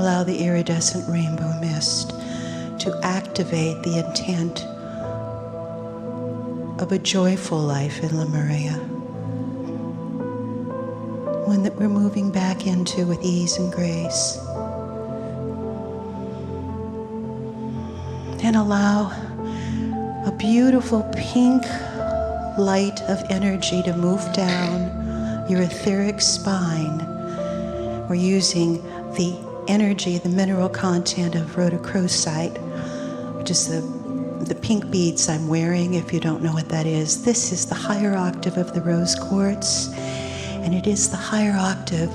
allow the iridescent rainbow mist to activate the intent of a joyful life in Lemuria. One that we're moving back into with ease and grace. And allow a beautiful pink light of energy to move down your etheric spine. We're using the energy, the mineral content of rhodochrosite, which is the pink beads I'm wearing, if you don't know what that is. This is the higher octave of the rose quartz, and it is the higher octave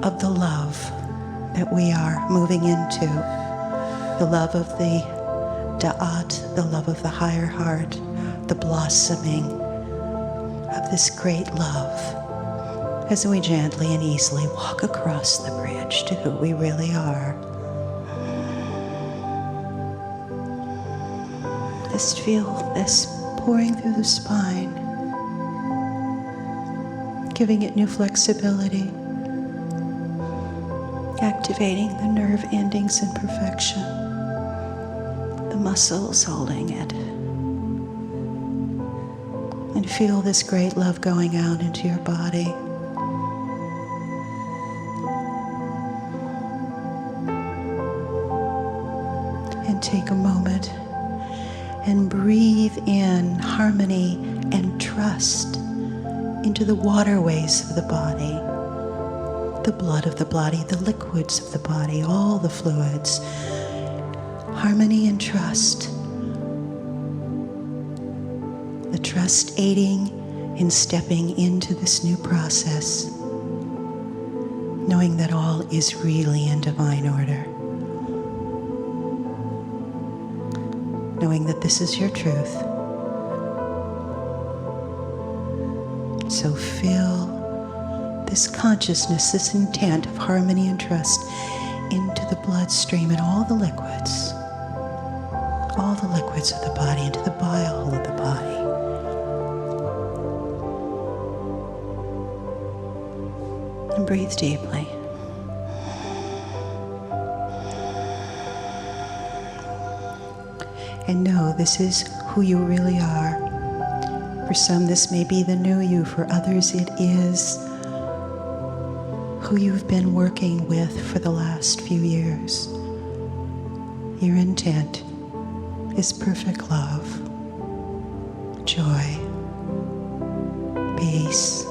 of the love that we are moving into. The love of the Da'at, the love of the higher heart, the blossoming of this great love, as we gently and easily walk across the bridge to who we really are. Just feel this pouring through the spine, giving it new flexibility, activating the nerve endings in perfection, the muscles holding it. And feel this great love going out into your body. And take a moment and breathe in harmony and trust into the waterways of the body, the blood of the body, the liquids of the body, all the fluids. Harmony and trust. The trust aiding in stepping into this new process, knowing that all is really in divine order. Knowing that this is your truth. So feel this consciousness, this intent of harmony and trust into the bloodstream and all the liquids of the body, into the bile of the body. And breathe deeply. And know this is who you really are. For some, this may be the new you. For others, it is who you've been working with for the last few years. Your intent is perfect love, joy, peace,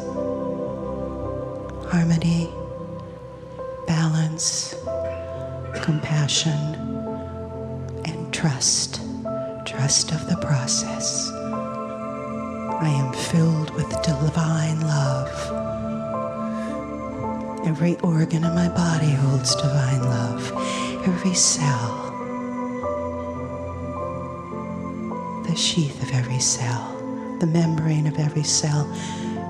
harmony, balance, compassion, and trust. Trust of the process. I am filled with divine love. Every organ in my body holds divine love. Every cell, the sheath of every cell, the membrane of every cell,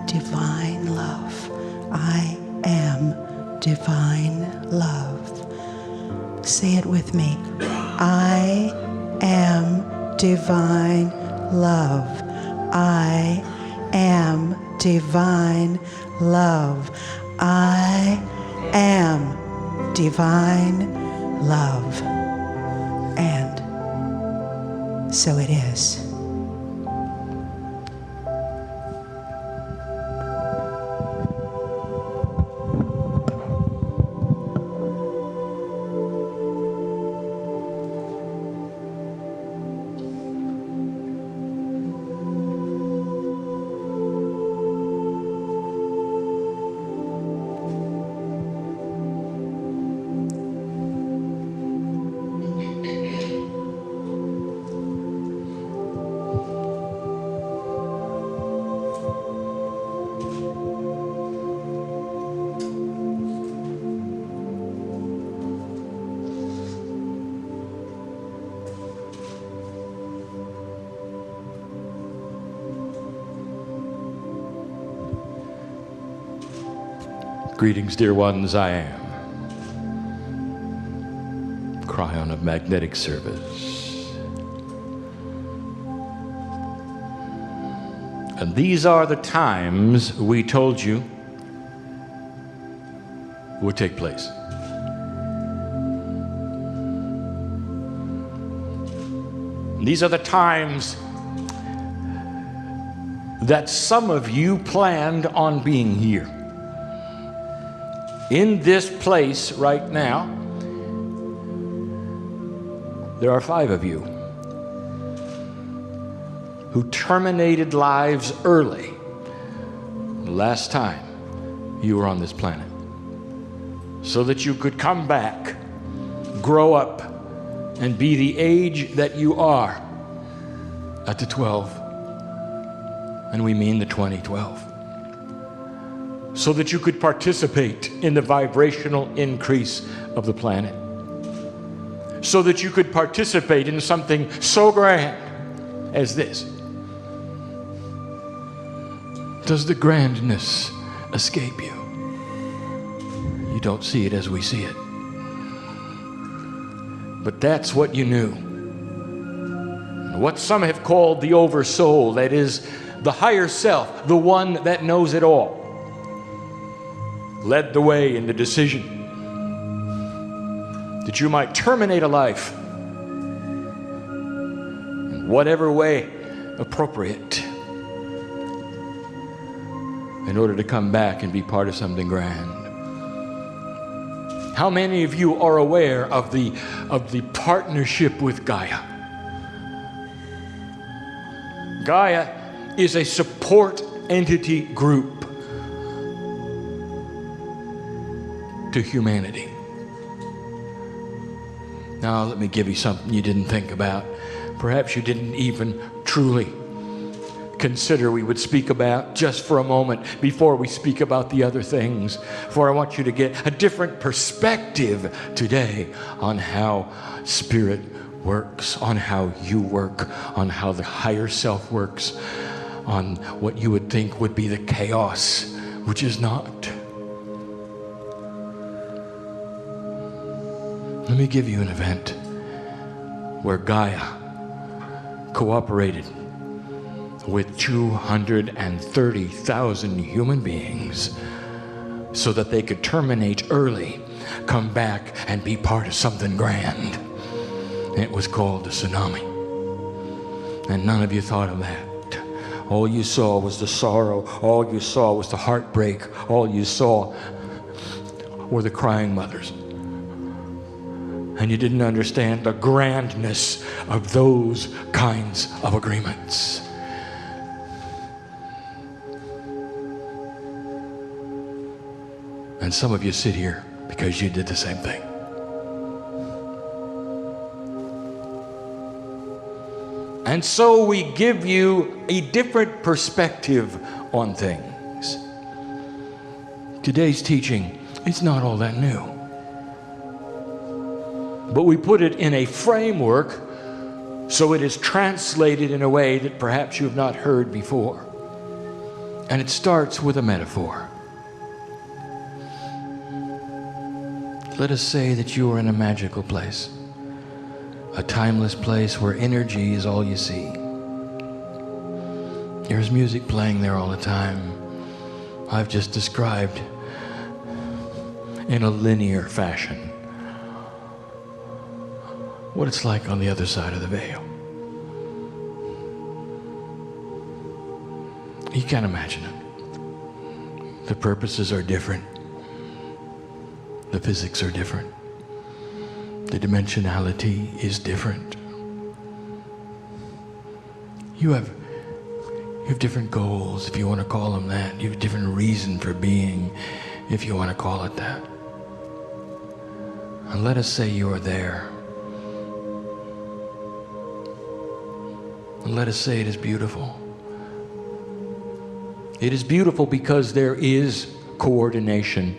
divine love. I am divine love. Say it with me. I am divine love. I am divine love. I am divine love. And so it is. Greetings, dear ones, I am Kryon of Magnetic Service. And these are the times we told you would take place. These are the times that some of you planned on being here. In this place right now, there are 5 of you who terminated lives early the last time you were on this planet, so that you could come back, grow up, and be the age that you are at the 12, and we mean the 2012, so that you could participate in the vibrational increase of the planet, so that you could participate in something so grand as this. Does the grandness escape you? You don't see it as we see it. But that's what you knew. What some have called the oversoul, that is, the higher self, the one that knows it all, led the way in the decision that you might terminate a life in whatever way appropriate, in order to come back and be part of something grand. How many of you are aware of the partnership with Gaia? Gaia is a support entity group to humanity. Now, let me give you something you didn't think about. Perhaps you didn't even truly consider we would speak about just for a moment before we speak about the other things. For I want you to get a different perspective today on how spirit works, on how you work, on how the higher self works, on what you would think would be the chaos, which is not. Let me give you an event where Gaia cooperated with 230,000 human beings so that they could terminate early, come back, and be part of something grand. It was called the tsunami. And none of you thought of that. All you saw was the sorrow. All you saw was the heartbreak. All you saw were the crying mothers. And you didn't understand the grandness of those kinds of agreements. And some of you sit here because you did the same thing. And so we give you a different perspective on things. Today's teaching is not all that new. But we put it in a framework so it is translated in a way that perhaps you have not heard before. And it starts with a metaphor. Let us say that you are in a magical place, a timeless place where energy is all you see. There's music playing there all the time. I've just described in a linear fashion what it's like on the other side of the veil. You can't imagine it. The purposes are different. The physics are different. The dimensionality is different. You have different goals, if you want to call them that. You have a different reason for being, if you want to call it that. And let us say you are there. And let us say it is beautiful. It is beautiful because there is coordination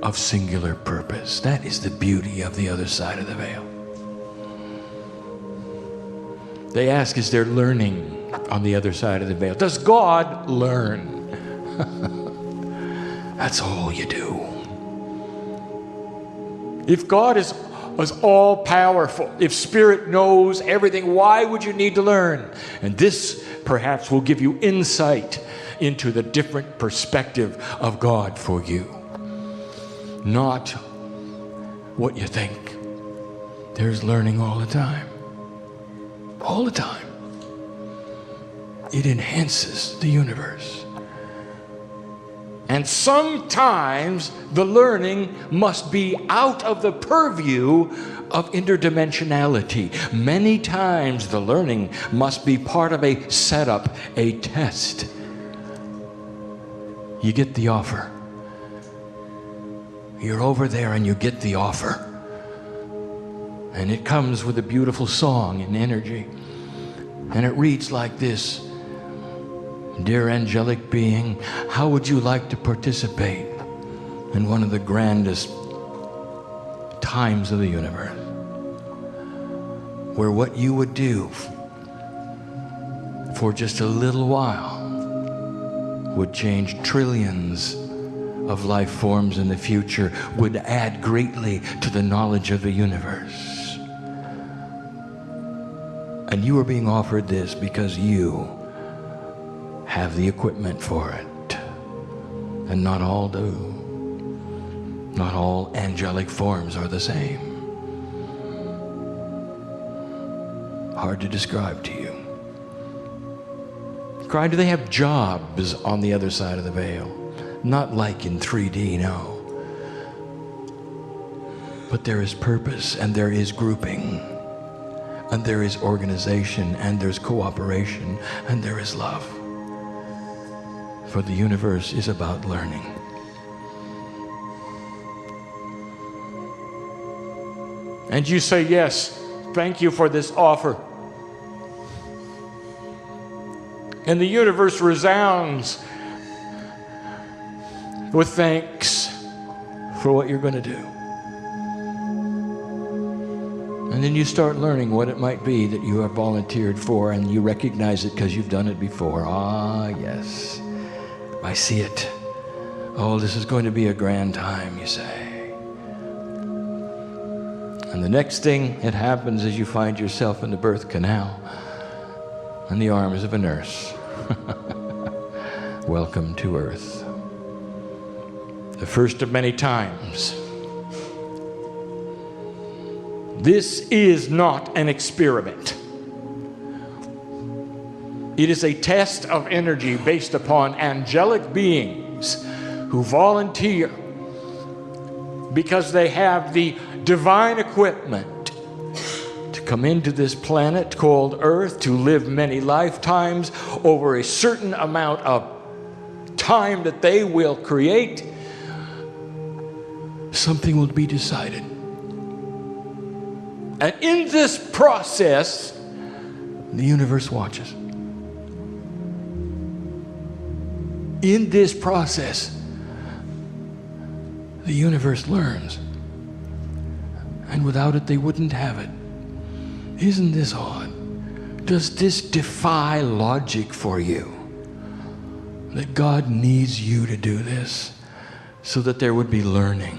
of singular purpose. That is the beauty of the other side of the veil. They ask, is there learning on the other side of the veil? Does God learn? That's all you do. If God is all powerful, if Spirit knows everything, why would you need to learn? And this perhaps will give you insight into the different perspective of God for you. Not what you think. There's learning all the time. all the time. It enhances the universe. And sometimes the learning must be out of the purview of interdimensionality. Many times the learning must be part of a setup, a test. You get the offer. You're over there and you get the offer. And it comes with a beautiful song and energy. And it reads like this: Dear angelic being, how would you like to participate in one of the grandest times of the universe, where what you would do for just a little while would change trillions of life forms in the future, would add greatly to the knowledge of the universe. And you are being offered this because you have the equipment for it. And not all do. Not all angelic forms are the same. Hard to describe to you. Kryon, do they have jobs on the other side of the veil? Not like in 3D, no. But there is purpose, and there is grouping, and there is organization, and there's cooperation, and there is love. For the universe is about learning. And you say, yes, thank you for this offer. And the universe resounds with thanks for what you're going to do. And then you start learning what it might be that you have volunteered for, and you recognize it because you've done it before. Ah, yes, I see it. Oh, this is going to be a grand time, you say. And the next thing that happens is you find yourself in the birth canal in the arms of a nurse. Welcome to Earth. The first of many times. This is not an experiment. It is a test of energy based upon angelic beings who volunteer because they have the divine equipment to come into this planet called Earth, to live many lifetimes over a certain amount of time that they will create. Something will be decided. And in this process, the universe watches. In this process, the universe learns. And without it, they wouldn't have it. Isn't this odd? Does this defy logic for you? That God needs you to do this so that there would be learning.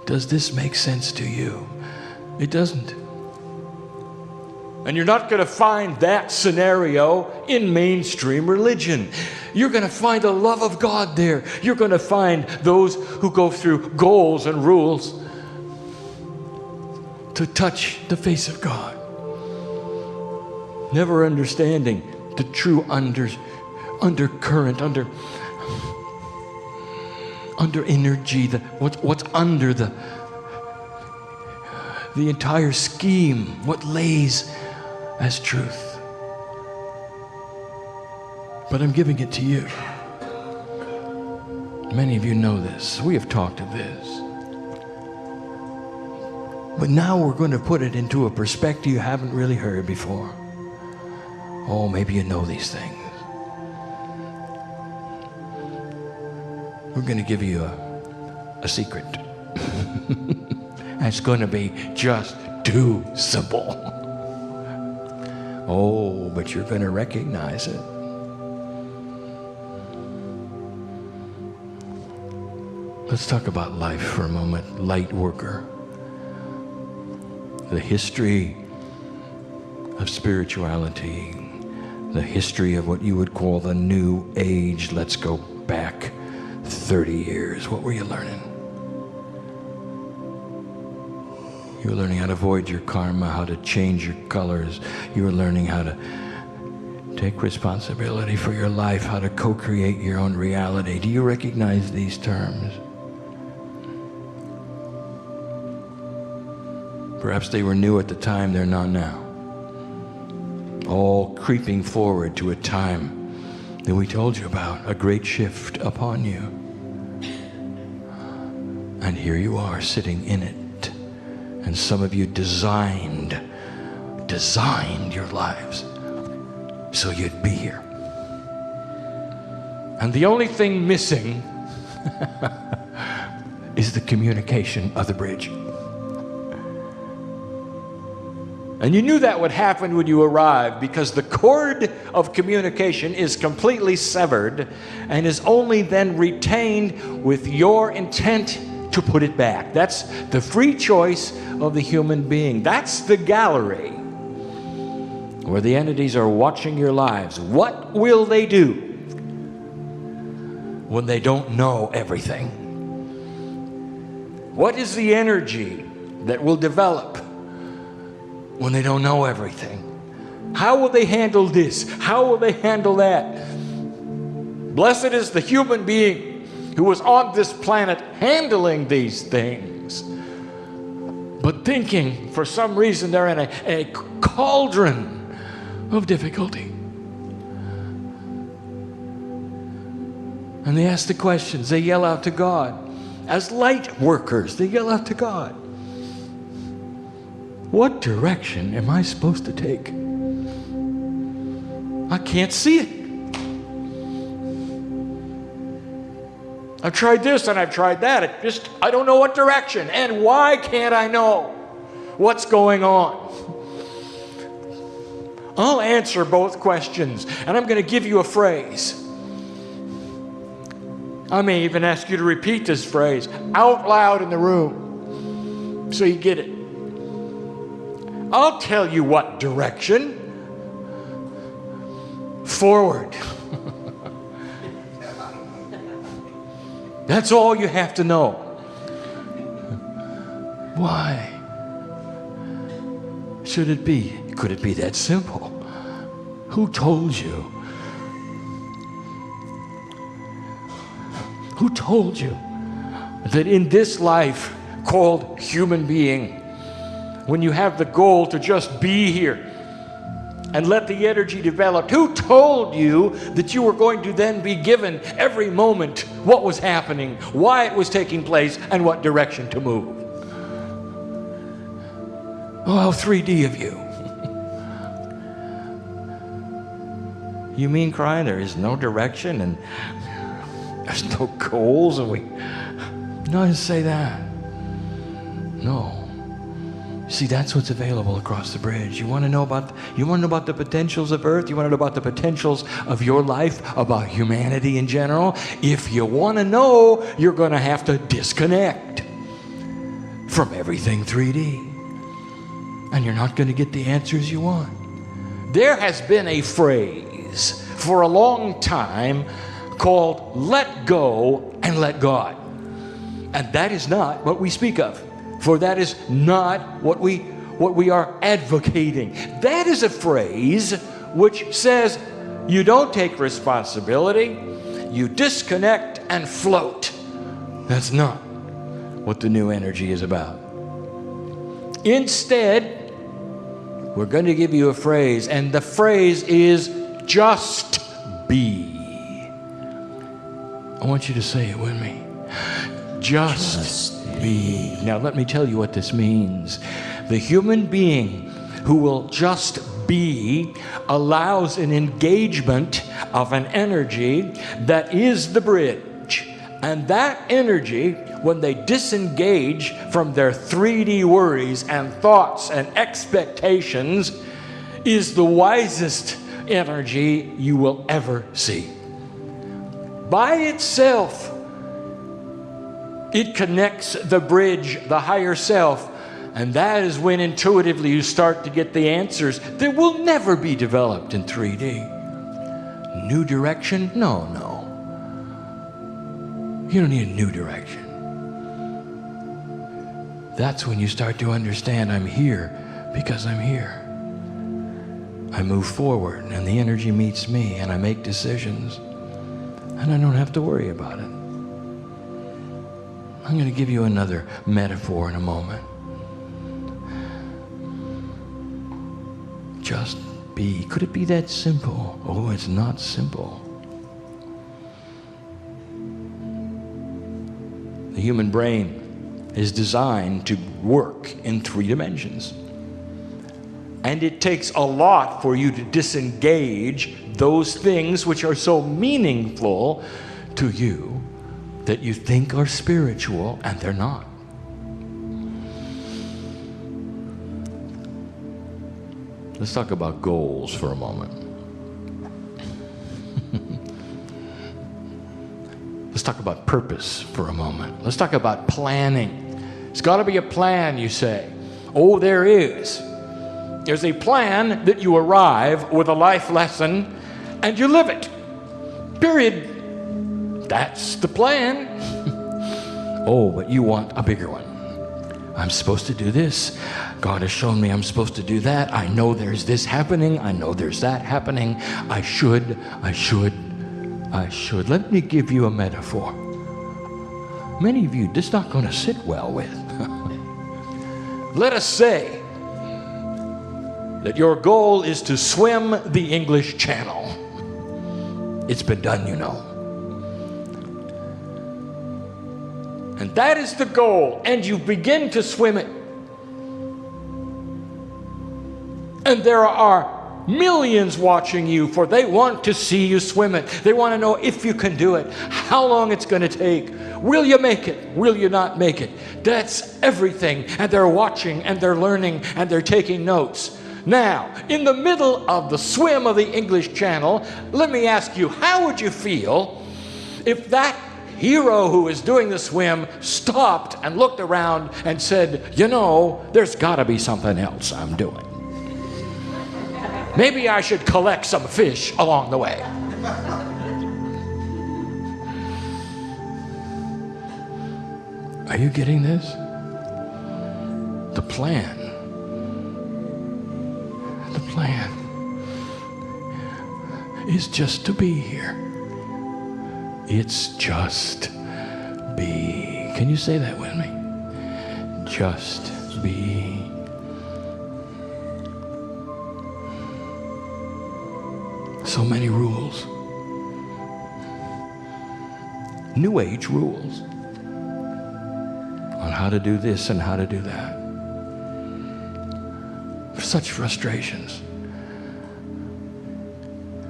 Does this make sense to you? It doesn't. And you're not going to find that scenario in mainstream religion. You're going to find the love of God there. You're going to find those who go through goals and rules to touch the face of God. Never understanding the true undercurrent, under energy, what's under the entire scheme, what lays as truth. But I'm giving it to you. Many of you know this. We have talked of this. But now we're going to put it into a perspective you haven't really heard before. Oh, maybe you know these things. We're going to give you a secret. It's going to be just too simple. Oh, but you're going to recognize it. Let's talk about life for a moment. Light worker. The history of spirituality. The history of what you would call the New Age. Let's go back 30 years. What were you learning? You're learning how to avoid your karma, how to change your colors. You're learning how to take responsibility for your life, how to co-create your own reality. Do you recognize these terms? Perhaps they were new at the time, they're not now. All creeping forward to a time that we told you about, a great shift upon you. And here you are sitting in it. And some of you designed your lives so you'd be here. And the only thing missing is the communication of the bridge. And you knew that would happen when you arrived, because the cord of communication is completely severed and is only then retained with your intent to put it back. That's the free choice of the human being. That's the gallery where the entities are watching your lives. What will they do when they don't know everything? What is the energy that will develop when they don't know everything? How will they handle this? How will they handle that? Blessed is the human being who was on this planet handling these things, but thinking for some reason they're in a cauldron of difficulty. And they ask the questions, they yell out to God. As light workers, they yell out to God. What direction am I supposed to take? I can't see it. I've tried this and I've tried that. I don't know what direction. And why can't I know what's going on? I'll answer both questions, and I'm going to give you a phrase. I may even ask you to repeat this phrase out loud in the room so you get it. I'll tell you what direction. Forward. That's all you have to know. Why should it be? Could it be that simple? Who told you? Who told you that in this life called human being, when you have the goal to just be here and let the energy develop, who told you that you were going to then be given every moment what was happening, why it was taking place, and what direction to move? Oh, how 3D of you. You mean, Kryon, there is no direction and there's no goals, and no, I didn't say that. No. See, that's what's available across the bridge. You want to know about the potentials of Earth? You want to know about the potentials of your life, about humanity in general? If you want to know, you're going to have to disconnect from everything 3D. And you're not going to get the answers you want. There has been a phrase for a long time called let go and let God. And that is not what we speak of. For that is not what we are advocating. That is a phrase which says you don't take responsibility, you disconnect and float. That's not what the new energy is about. Instead, we're going to give you a phrase, and the phrase is just be. I want you to say it with me. Just be. Now let me tell you what this means. The human being who will just be allows an engagement of an energy that is the bridge. And that energy, when they disengage from their 3D worries and thoughts and expectations, is the wisest energy you will ever see. By itself, it connects the bridge, the higher self, and that is when intuitively you start to get the answers that will never be developed in 3D. New direction? No. You don't need a new direction. that's when you start to understand I'm here because I'm here. I move forward and the energy meets me and I make decisions and I don't have to worry about it. I'm going to give you another metaphor in a moment. Just be. Could it be that simple? Oh, it's not simple. The human brain is designed to work in 3 dimensions. And it takes a lot for you to disengage those things which are so meaningful to you that you think are spiritual, and they're not. Let's talk about goals for a moment. Let's talk about purpose for a moment. Let's talk about planning. There's got to be a plan, you say. Oh, there is. There's a plan that you arrive with a life lesson and you live it. Period. That's the plan. Oh, but you want a bigger one. I'm supposed to do this. God has shown me I'm supposed to do that. I know there's this happening. I know there's that happening. I should. Let me give you a metaphor. Many of you, this is not going to sit well with. Let us say that your goal is to swim the English Channel. It's been done, you know. And that is the goal, and you begin to swim it. And there are millions watching you, for they want to see you swim it. They want to know if you can do it, how long it's going to take. Will you make it? Will you not make it? That's everything. And they're watching, and they're learning, and they're taking notes. Now, in the middle of the swim of the English Channel, let me ask you, how would you feel if that hero who is doing the swim stopped and looked around and said, you know, there's got to be something else I'm doing. Maybe I should collect some fish along the way. Are you getting this? The plan is just to be here. It's just be. Can you say that with me? Just be. So many rules. New Age rules on how to do this and how to do that. Such frustrations.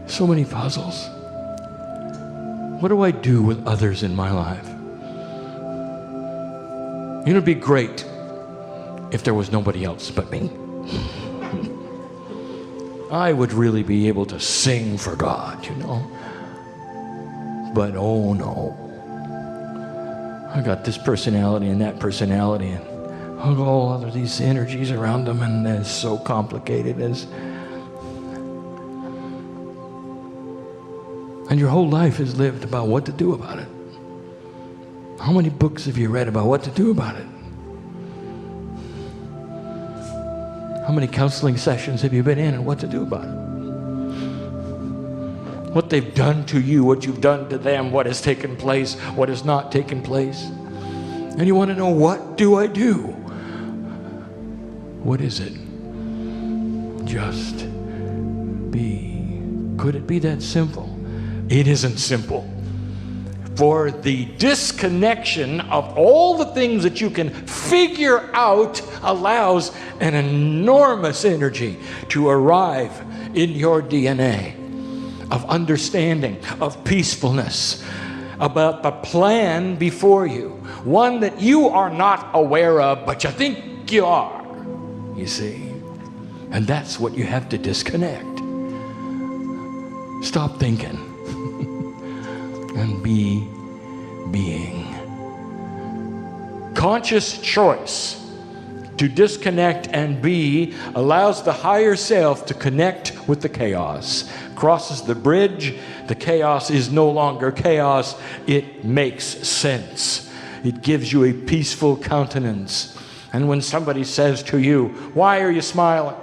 So many puzzles. What do I do with others in my life? You know, it'd be great if there was nobody else but me. I would really be able to sing for God, you know. But oh no. I got this personality and that personality and all of these energies around them, and it's so complicated. And your whole life is lived about what to do about it. How many books have you read about what to do about it? How many counseling sessions have you been in and what to do about it? What they've done to you, what you've done to them, what has taken place, what has not taken place. And you want to know, what do I do? What is it? Just be. Could it be that simple? It isn't simple. For the disconnection of all the things that you can figure out allows an enormous energy to arrive in your DNA of understanding, of peacefulness, about the plan before you. One that you are not aware of, but you think you are, you see. And that's what you have to disconnect. Stop thinking. And be being. Conscious choice to disconnect and be allows the higher self to connect with the chaos. Crosses the bridge, the chaos is no longer chaos, it makes sense. It gives you a peaceful countenance. And when somebody says to you, "Why are you smiling?"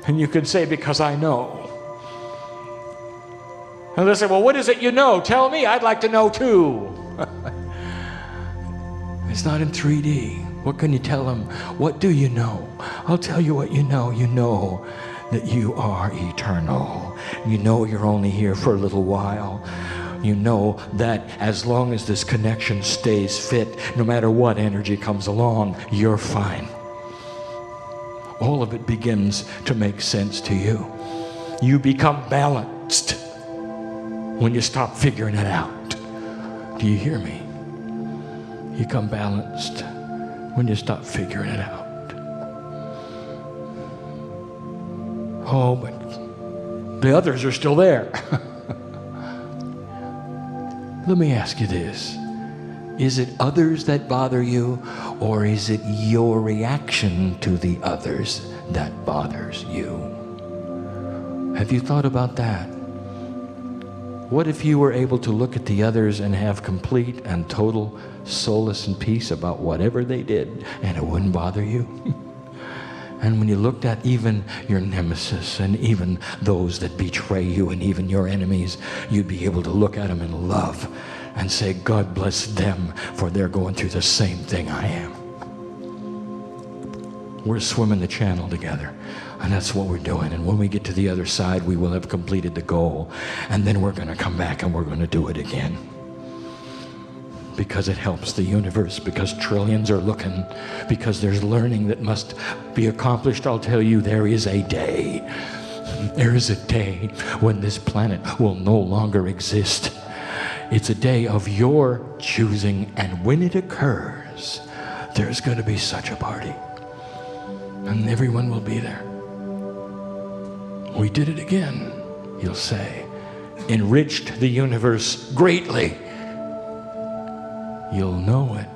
And you can say, "Because I know." And they say, "Well, what is it you know? Tell me, I'd like to know too." It's not in 3D. What can you tell them? What do you know? I'll tell you what you know. You know that you are eternal. You know you're only here for a little while. You know that as long as this connection stays fit, no matter what energy comes along, you're fine. All of it begins to make sense to you. You become balanced when you stop figuring it out. Do you hear me? You become balanced when you stop figuring it out. Oh, but the others are still there. Let me ask you this. Is it others that bother you, or is it your reaction to the others that bothers you? Have you thought about that? What if you were able to look at the others and have complete and total solace and peace about whatever they did, and it wouldn't bother you? And when you looked at even your nemesis and even those that betray you and even your enemies, you'd be able to look at them in love and say, "God bless them, for they're going through the same thing I am." We're swimming the channel together, and that's what we're doing. And when we get to the other side, we will have completed the goal. And then we're going to come back and we're going to do it again. Because it helps the universe, because trillions are looking, because there's learning that must be accomplished. I'll tell you, there is a day when this planet will no longer exist. It's a day of your choosing, and when it occurs, there's going to be such a party, and everyone will be there. We did it again, you'll say. Enriched the universe greatly. You'll know it.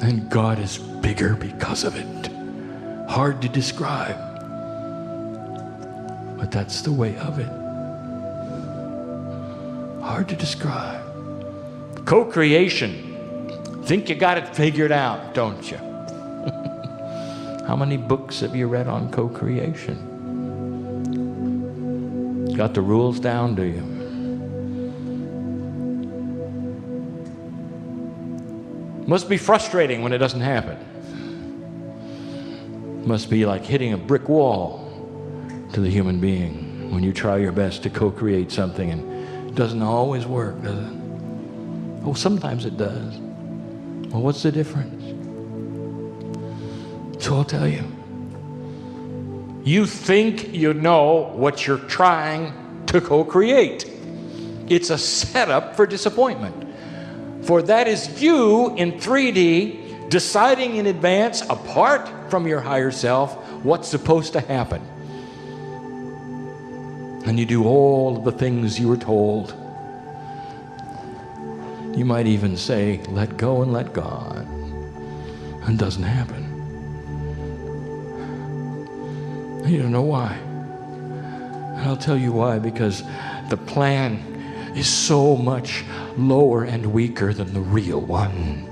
And God is bigger because of it. Hard to describe, but that's the way of it. Hard to describe. Co-creation. Think you got it figured out, don't you? How many books have you read on co-creation? Got the rules down, do you? Must be frustrating when it doesn't happen. Must be like hitting a brick wall to the human being when you try your best to co-create something and it doesn't always work, does it? Oh, sometimes it does. Well, what's the difference? So I'll tell you. You think you know what you're trying to co-create. It's a setup for disappointment. For that is you in 3D deciding in advance, apart from your higher self, what's supposed to happen. And you do all of the things you were told. You might even say, "Let go and let God." And it doesn't happen. You don't know why. And I'll tell you why, because the plan is so much lower and weaker than the real one.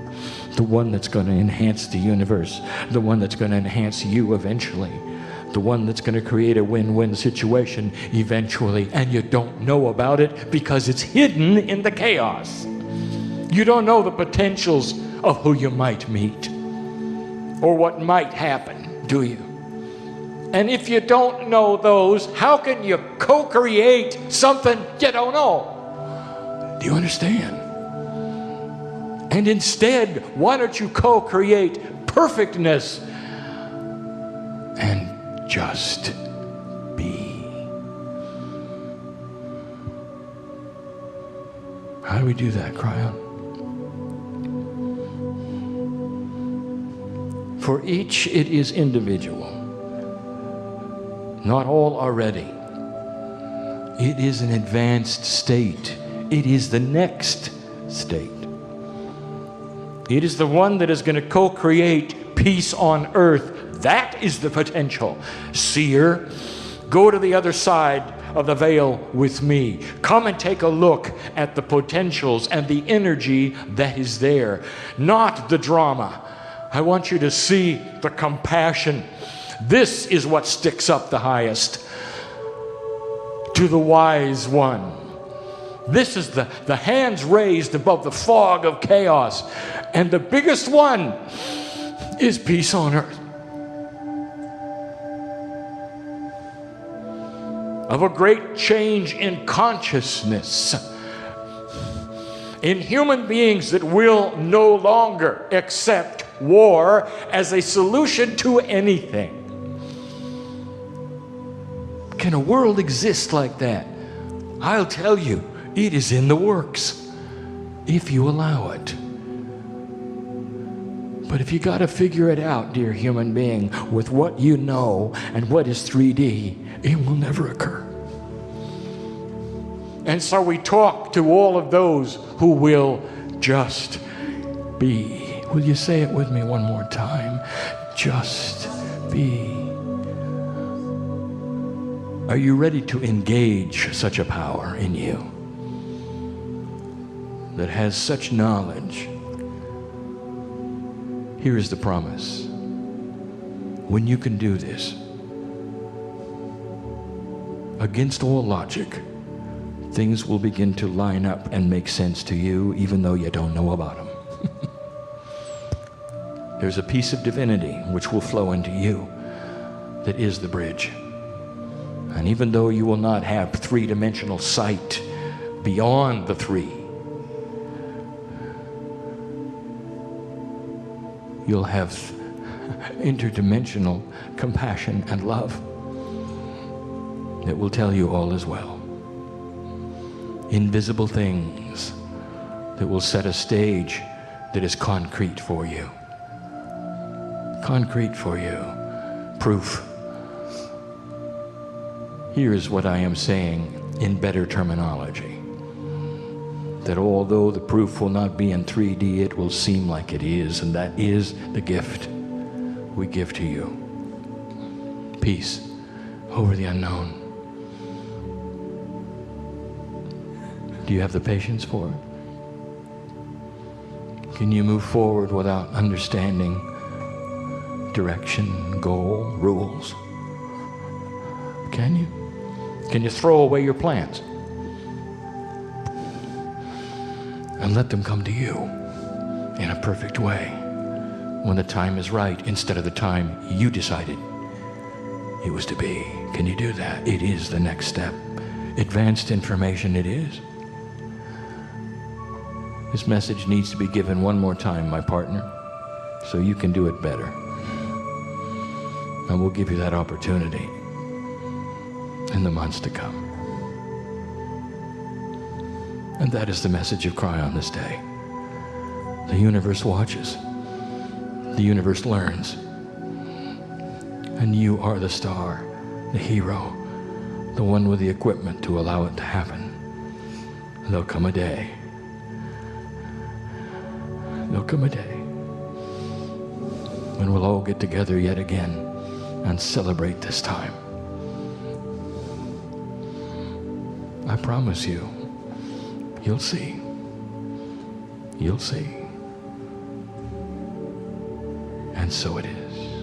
The one that's going to enhance the universe. The one that's going to enhance you eventually. The one that's going to create a win-win situation eventually. And you don't know about it because it's hidden in the chaos. You don't know the potentials of who you might meet or what might happen, do you? And if you don't know those, how can you co-create something you don't know? Do you understand? And instead, why don't you co-create perfectness and just be? How do we do that, Kryon? For each, it is individual. Not all are ready. It is an advanced state. It is the next state. It is the one that is going to co-create peace on earth. That is the potential. Seer, go to the other side of the veil with me. Come and take a look at the potentials and the energy that is there, not the drama. I want you to see the compassion. This is what sticks up the highest to the wise one. This is the hands raised above the fog of chaos. And the biggest one is peace on earth. Of a great change in consciousness. In human beings that will no longer accept war as a solution to anything. Can a world exist like that? I'll tell you, it is in the works, if you allow it. But if you got to figure it out, dear human being, with what you know and what is 3D, it will never occur. And so we talk to all of those who will just be. Will you say it with me one more time? Just be. Are you ready to engage such a power in you that has such knowledge? Here is the promise. When you can do this, against all logic, things will begin to line up and make sense to you, even though you don't know about them. There's a piece of divinity which will flow into you that is the bridge. And even though you will not have three-dimensional sight beyond the three, you'll have interdimensional compassion and love that will tell you all is well. Invisible things that will set a stage that is concrete for you. Concrete for you. Proof. Here is what I am saying in better terminology. That although the proof will not be in 3D, it will seem like it is, and that is the gift we give to you. Peace over the unknown. Do you have the patience for it? Can you move forward without understanding direction, goal, rules? Can you? Can you throw away your plans and let them come to you in a perfect way when the time is right instead of the time you decided it was to be? Can you do that? It is the next step. Advanced information it is. This message needs to be given one more time, my partner, so you can do it better. And we'll give you that opportunity in the months to come. And that is the message of Kryon this day. The universe watches. The universe learns. And you are the star, the hero, the one with the equipment to allow it to happen. There'll come a day. There'll come a day when we'll all get together yet again and celebrate this time. I promise you, you'll see. You'll see. And so it is.